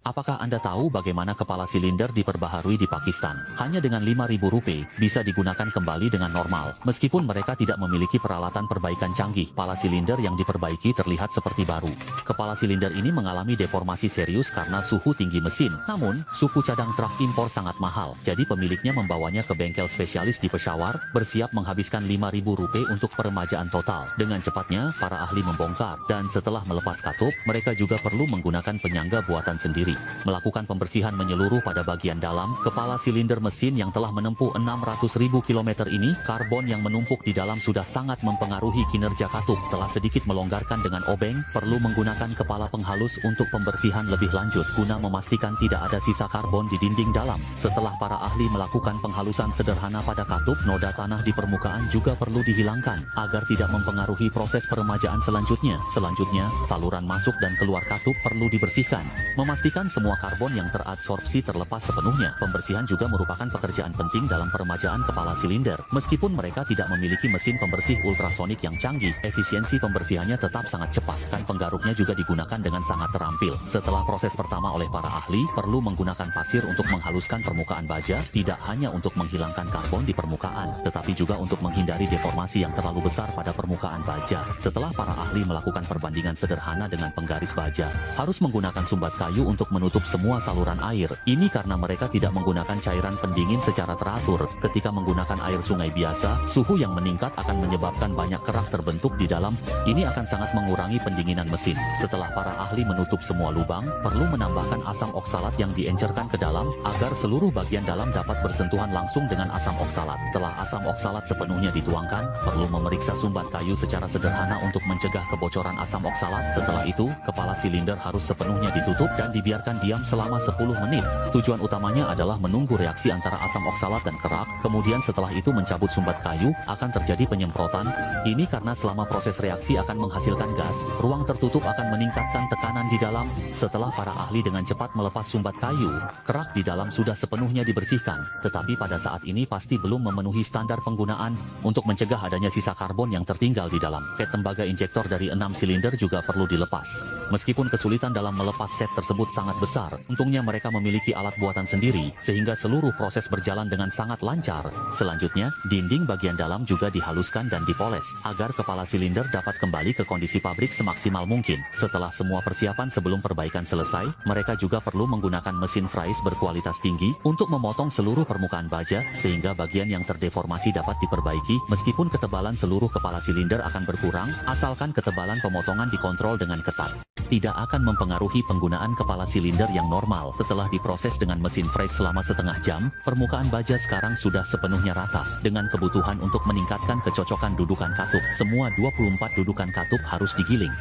Apakah Anda tahu bagaimana kepala silinder diperbaharui di Pakistan? Hanya dengan Rp5.000 bisa digunakan kembali dengan normal. Meskipun mereka tidak memiliki peralatan perbaikan canggih, kepala silinder yang diperbaiki terlihat seperti baru. Kepala silinder ini mengalami deformasi serius karena suhu tinggi mesin. Namun, suku cadang truk impor sangat mahal. Jadi pemiliknya membawanya ke bengkel spesialis di Peshawar, bersiap menghabiskan Rp5.000 untuk peremajaan total. Dengan cepatnya, para ahli membongkar. Dan setelah melepas katup, mereka juga perlu menggunakan penyangga buatan sendiri. Melakukan pembersihan menyeluruh pada bagian dalam kepala silinder mesin yang telah menempuh 600.000 km ini. Karbon yang menumpuk di dalam sudah sangat mempengaruhi kinerja katup. Telah sedikit melonggarkan dengan obeng, perlu menggunakan kepala penghalus untuk pembersihan lebih lanjut guna memastikan tidak ada sisa karbon di dinding dalam. Setelah para ahli melakukan penghalusan sederhana pada katup, noda tanah di permukaan juga perlu dihilangkan agar tidak mempengaruhi proses peremajaan selanjutnya. Selanjutnya, saluran masuk dan keluar katup perlu dibersihkan. Memastikan semua karbon yang teradsorpsi terlepas sepenuhnya. Pembersihan juga merupakan pekerjaan penting dalam peremajaan kepala silinder. Meskipun mereka tidak memiliki mesin pembersih ultrasonik yang canggih, efisiensi pembersihannya tetap sangat cepat. Dan penggaruknya juga digunakan dengan sangat terampil. Setelah proses pertama oleh para ahli, perlu menggunakan pasir untuk menghaluskan permukaan baja, tidak hanya untuk menghilangkan karbon di permukaan, tetapi juga untuk menghindari deformasi yang terlalu besar pada permukaan baja. Setelah para ahli melakukan perbandingan sederhana dengan penggaris baja, harus menggunakan sumbat kayu untuk menutup semua saluran air. Ini karena mereka tidak menggunakan cairan pendingin secara teratur. Ketika menggunakan air sungai biasa, suhu yang meningkat akan menyebabkan banyak kerak terbentuk di dalam. Ini akan sangat mengurangi pendinginan mesin. Setelah para ahli menutup semua lubang, perlu menambahkan asam oksalat yang diencerkan ke dalam agar seluruh bagian dalam dapat bersentuhan langsung dengan asam oksalat. Setelah asam oksalat sepenuhnya dituangkan, perlu memeriksa sumbat kayu secara sederhana untuk mencegah kebocoran asam oksalat. Setelah itu, kepala silinder harus sepenuhnya ditutup dan dibiarkan diam selama 10 menit. Tujuan utamanya adalah menunggu reaksi antara asam oksalat dan kerak. Kemudian setelah itu mencabut sumbat kayu, akan terjadi penyemprotan. Ini karena selama proses reaksi akan menghasilkan gas, ruang tertutup akan meningkatkan tekanan di dalam. Setelah para ahli dengan cepat melepas sumbat kayu, kerak di dalam sudah sepenuhnya dibersihkan. Tetapi pada saat ini pasti belum memenuhi standar penggunaan. Untuk mencegah adanya sisa karbon yang tertinggal di dalam, set tembaga injektor dari 6 silinder juga perlu dilepas. Meskipun kesulitan dalam melepas set tersebut sangat besar, untungnya mereka memiliki alat buatan sendiri, sehingga seluruh proses berjalan dengan sangat lancar. Selanjutnya, dinding bagian dalam juga dihaluskan dan dipoles, agar kepala silinder dapat kembali ke kondisi pabrik semaksimal mungkin. Setelah semua persiapan sebelum perbaikan selesai, mereka juga perlu menggunakan mesin fries berkualitas tinggi, untuk memotong seluruh permukaan baja, sehingga bagian yang terdeformasi dapat diperbaiki. Meskipun ketebalan seluruh kepala silinder akan berkurang, asalkan ketebalan pemotongan dikontrol dengan ketat, tidak akan mempengaruhi penggunaan kepala silinder yang normal. Setelah diproses dengan mesin fries selama setengah jam, permukaan baja sekarang sudah sepenuhnya rata. Dengan kebutuhan untuk meningkatkan kecocokan dudukan katup, semua 24 dudukan katup harus digiling.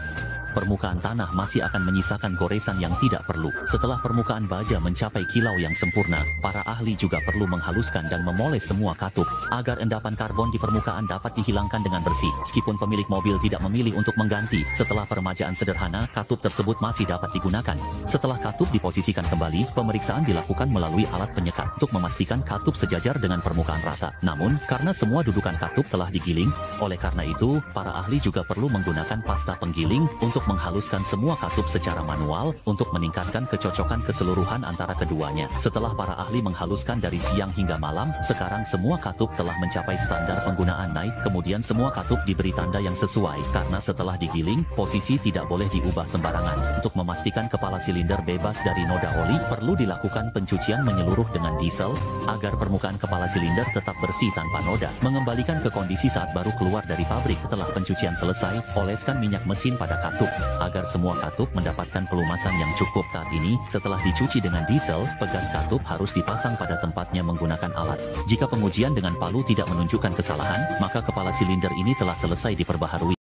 Permukaan tanah masih akan menyisakan goresan yang tidak perlu. Setelah permukaan baja mencapai kilau yang sempurna, para ahli juga perlu menghaluskan dan memoles semua katup, agar endapan karbon di permukaan dapat dihilangkan dengan bersih. Meskipun pemilik mobil tidak memilih untuk mengganti, setelah peremajaan sederhana, katup tersebut masih dapat digunakan. Setelah katup diposisikan kembali, pemeriksaan dilakukan melalui alat penyekat, untuk memastikan katup sejajar dengan permukaan rata. Namun, karena semua dudukan katup telah digiling, oleh karena itu, para ahli juga perlu menggunakan pasta penggiling, untuk menghaluskan semua katup secara manual, untuk meningkatkan kecocokan keseluruhan antara keduanya. Setelah para ahli menghaluskan dari siang hingga malam, sekarang semua katup telah mencapai standar penggunaan naik. Kemudian semua katup diberi tanda yang sesuai, karena setelah digiling, posisi tidak boleh diubah sembarangan. Untuk memastikan kepala silinder bebas dari noda oli, perlu dilakukan pencucian menyeluruh dengan diesel, agar permukaan kepala silinder tetap bersih tanpa noda. Mengembalikan ke kondisi saat baru keluar dari pabrik. Setelah pencucian selesai, oleskan minyak mesin pada katup, agar semua katup mendapatkan pelumasan yang cukup. Saat ini, setelah dicuci dengan diesel, pegas katup harus dipasang pada tempatnya menggunakan alat. Jika pengujian dengan palu tidak menunjukkan kesalahan, maka kepala silinder ini telah selesai diperbaharui.